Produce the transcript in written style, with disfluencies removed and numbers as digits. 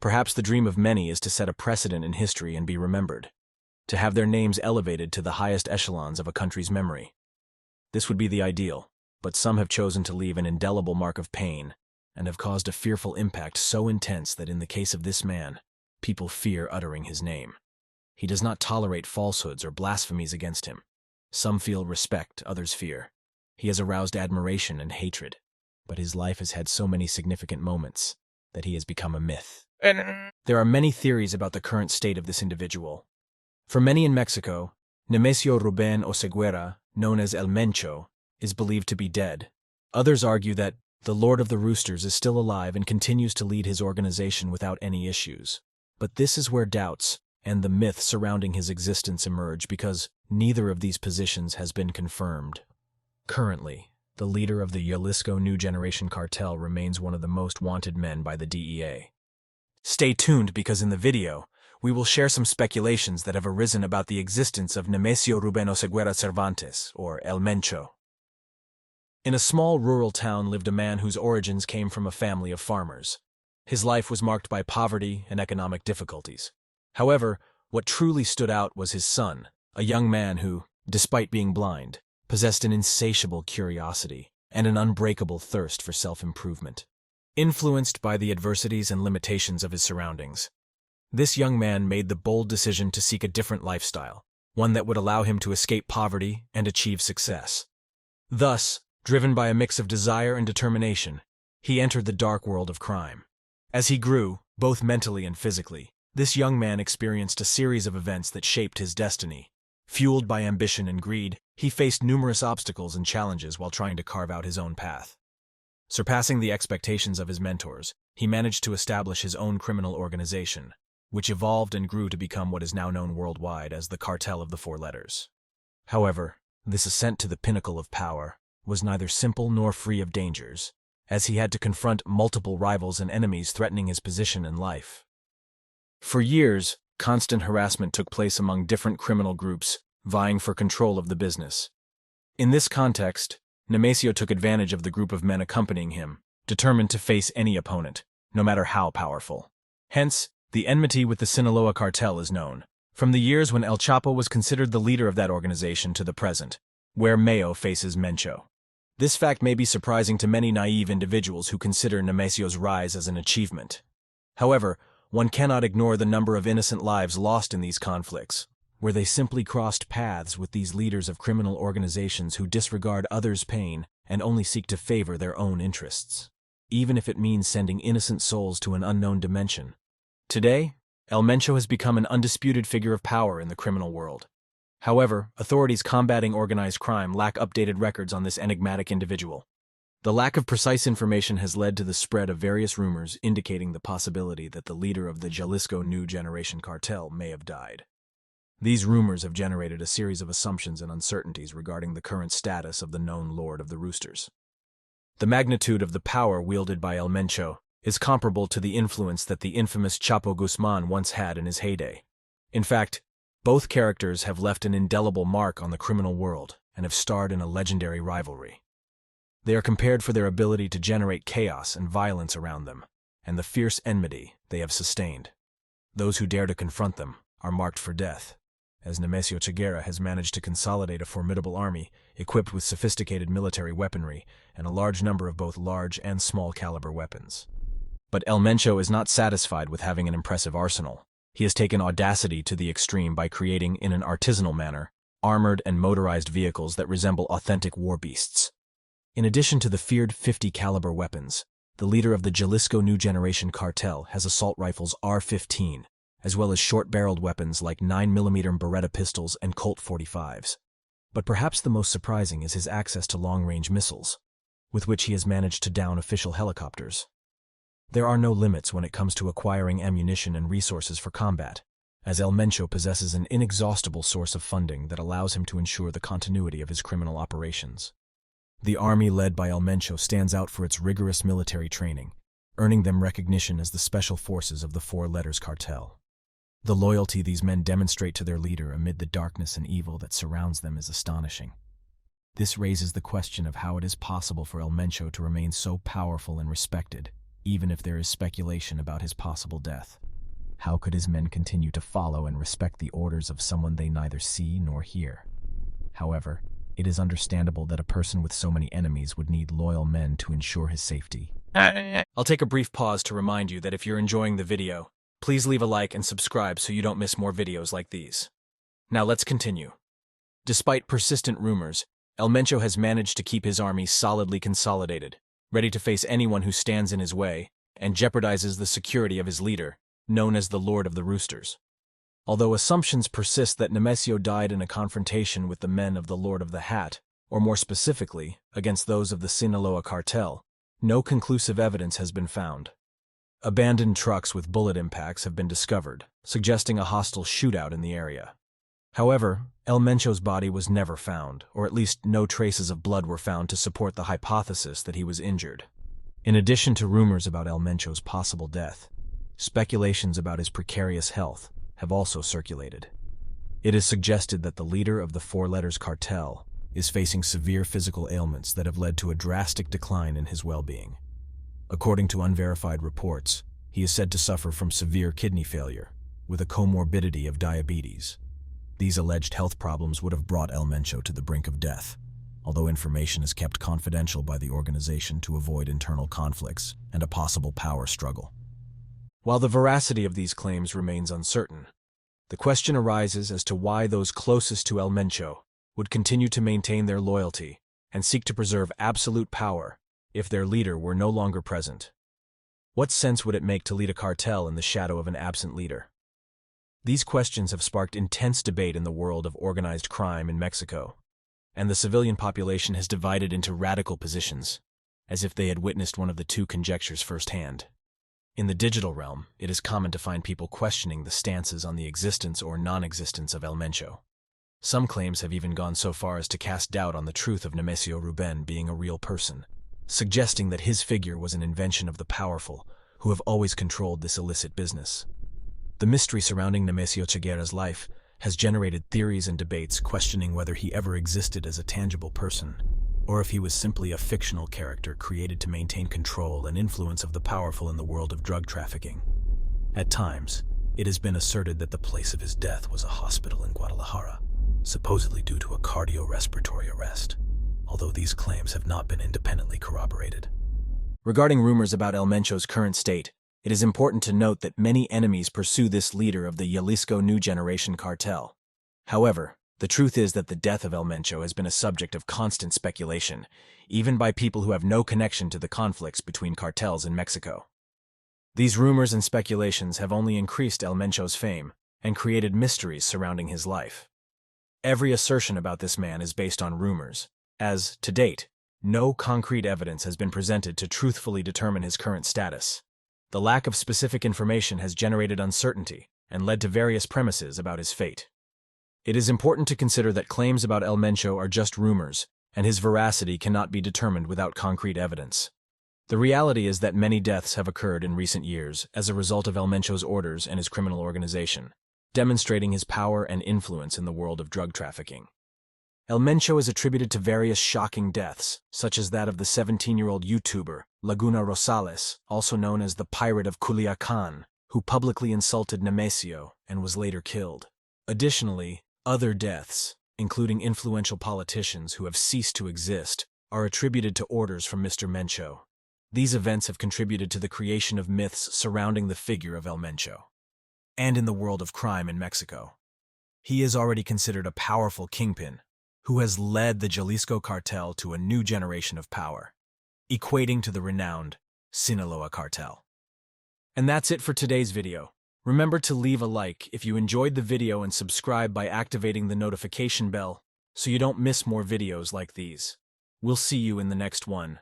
Perhaps the dream of many is to set a precedent in history and be remembered, to have their names elevated to the highest echelons of a country's memory. This would be the ideal, but some have chosen to leave an indelible mark of pain and have caused a fearful impact so intense that in the case of this man, people fear uttering his name. He does not tolerate falsehoods or blasphemies against him. Some feel respect, others fear. He has aroused admiration and hatred, but his life has had so many significant moments that he has become a myth. There are many theories about the current state of this individual. For many in Mexico, Nemesio Rubén Oseguera, known as El Mencho, is believed to be dead. Others argue that the Lord of the Roosters is still alive and continues to lead his organization without any issues. But this is where doubts and the myth surrounding his existence emerge because neither of these positions has been confirmed. Currently, the leader of the Jalisco New Generation Cartel remains one of the most wanted men by the DEA. Stay tuned because in the video, we will share some speculations that have arisen about the existence of Nemesio Rubén Oseguera Cervantes, or El Mencho. In a small rural town lived a man whose origins came from a family of farmers. His life was marked by poverty and economic difficulties. However, what truly stood out was his son, a young man who, despite being blind, possessed an insatiable curiosity and an unbreakable thirst for self-improvement. Influenced by the adversities and limitations of his surroundings, this young man made the bold decision to seek a different lifestyle, one that would allow him to escape poverty and achieve success. Thus, driven by a mix of desire and determination, he entered the dark world of crime. As he grew, both mentally and physically, this young man experienced a series of events that shaped his destiny. Fueled by ambition and greed, he faced numerous obstacles and challenges while trying to carve out his own path. Surpassing the expectations of his mentors, he managed to establish his own criminal organization, which evolved and grew to become what is now known worldwide as the Cartel of the Four Letters. However, this ascent to the pinnacle of power was neither simple nor free of dangers, as he had to confront multiple rivals and enemies threatening his position in life. For years, constant harassment took place among different criminal groups, vying for control of the business. In this context, Nemesio took advantage of the group of men accompanying him, determined to face any opponent, no matter how powerful. Hence, the enmity with the Sinaloa cartel is known, from the years when El Chapo was considered the leader of that organization to the present, where Mayo faces Mencho. This fact may be surprising to many naive individuals who consider Nemesio's rise as an achievement. However, one cannot ignore the number of innocent lives lost in these conflicts, where they simply crossed paths with these leaders of criminal organizations who disregard others' pain and only seek to favor their own interests, even if it means sending innocent souls to an unknown dimension. Today, El Mencho has become an undisputed figure of power in the criminal world. However, authorities combating organized crime lack updated records on this enigmatic individual. The lack of precise information has led to the spread of various rumors indicating the possibility that the leader of the Jalisco New Generation Cartel may have died. These rumors have generated a series of assumptions and uncertainties regarding the current status of the known Lord of the Roosters. The magnitude of the power wielded by El Mencho is comparable to the influence that the infamous Chapo Guzmán once had in his heyday. In fact, both characters have left an indelible mark on the criminal world and have starred in a legendary rivalry. They are compared for their ability to generate chaos and violence around them, and the fierce enmity they have sustained. Those who dare to confront them are marked for death, as Nemesio Rubén has managed to consolidate a formidable army equipped with sophisticated military weaponry and a large number of both large and small caliber weapons. But El Mencho is not satisfied with having an impressive arsenal. He has taken audacity to the extreme by creating, in an artisanal manner, armored and motorized vehicles that resemble authentic war beasts. In addition to the feared 50 caliber weapons, the leader of the Jalisco New Generation Cartel has assault rifles R-15, as well as short-barreled weapons like 9mm Beretta pistols and Colt 45s. But perhaps the most surprising is his access to long-range missiles, with which he has managed to down official helicopters. There are no limits when it comes to acquiring ammunition and resources for combat, as El Mencho possesses an inexhaustible source of funding that allows him to ensure the continuity of his criminal operations. The army led by El Mencho stands out for its rigorous military training, earning them recognition as the special forces of the Four Letters Cartel. The loyalty these men demonstrate to their leader amid the darkness and evil that surrounds them is astonishing. This raises the question of how it is possible for El Mencho to remain so powerful and respected, even if there is speculation about his possible death. How could his men continue to follow and respect the orders of someone they neither see nor hear? However, it is understandable that a person with so many enemies would need loyal men to ensure his safety. I'll take a brief pause to remind you that if you're enjoying the video, please leave a like and subscribe so you don't miss more videos like these. Now let's continue. Despite persistent rumors, El Mencho has managed to keep his army solidly consolidated, ready to face anyone who stands in his way and jeopardizes the security of his leader, known as the Lord of the Roosters. Although assumptions persist that Nemesio died in a confrontation with the men of the Lord of the Hat, or more specifically, against those of the Sinaloa cartel, no conclusive evidence has been found. Abandoned trucks with bullet impacts have been discovered, suggesting a hostile shootout in the area. However, El Mencho's body was never found, or at least no traces of blood were found to support the hypothesis that he was injured. In addition to rumors about El Mencho's possible death, speculations about his precarious health have also circulated. It is suggested that the leader of the Four Letters cartel is facing severe physical ailments that have led to a drastic decline in his well-being. According to unverified reports, he is said to suffer from severe kidney failure, with a comorbidity of diabetes. These alleged health problems would have brought El Mencho to the brink of death, although information is kept confidential by the organization to avoid internal conflicts and a possible power struggle. While the veracity of these claims remains uncertain, the question arises as to why those closest to El Mencho would continue to maintain their loyalty and seek to preserve absolute power if their leader were no longer present. What sense would it make to lead a cartel in the shadow of an absent leader? These questions have sparked intense debate in the world of organized crime in Mexico, and the civilian population has divided into radical positions, as if they had witnessed one of the two conjectures firsthand. In the digital realm, it is common to find people questioning the stances on the existence or non-existence of El Mencho. Some claims have even gone so far as to cast doubt on the truth of Nemesio Rubén being a real person, suggesting that his figure was an invention of the powerful, who have always controlled this illicit business. The mystery surrounding Nemesio Oseguera's life has generated theories and debates questioning whether he ever existed as a tangible person, or if he was simply a fictional character created to maintain control and influence of the powerful in the world of drug trafficking. At times, it has been asserted that the place of his death was a hospital in Guadalajara, supposedly due to a cardiorespiratory arrest, although these claims have not been independently corroborated. Regarding rumors about El Mencho's current state, it is important to note that many enemies pursue this leader of the Jalisco New Generation Cartel. However, the truth is that the death of El Mencho has been a subject of constant speculation, even by people who have no connection to the conflicts between cartels in Mexico. These rumors and speculations have only increased El Mencho's fame and created mysteries surrounding his life. Every assertion about this man is based on rumors, as, to date, no concrete evidence has been presented to truthfully determine his current status. The lack of specific information has generated uncertainty and led to various premises about his fate. It is important to consider that claims about El Mencho are just rumors, and his veracity cannot be determined without concrete evidence. The reality is that many deaths have occurred in recent years as a result of El Mencho's orders and his criminal organization, demonstrating his power and influence in the world of drug trafficking. El Mencho is attributed to various shocking deaths, such as that of the 17-year-old YouTuber, Laguna Rosales, also known as the Pirate of Culiacan, who publicly insulted Nemesio and was later killed. Additionally, other deaths, including influential politicians who have ceased to exist, are attributed to orders from Mr. Mencho. These events have contributed to the creation of myths surrounding the figure of El Mencho. And in the world of crime in Mexico, he is already considered a powerful kingpin who has led the Jalisco cartel to a new generation of power, equating to the renowned Sinaloa cartel. And that's it for today's video. Remember to leave a like if you enjoyed the video and subscribe by activating the notification bell so you don't miss more videos like these. We'll see you in the next one.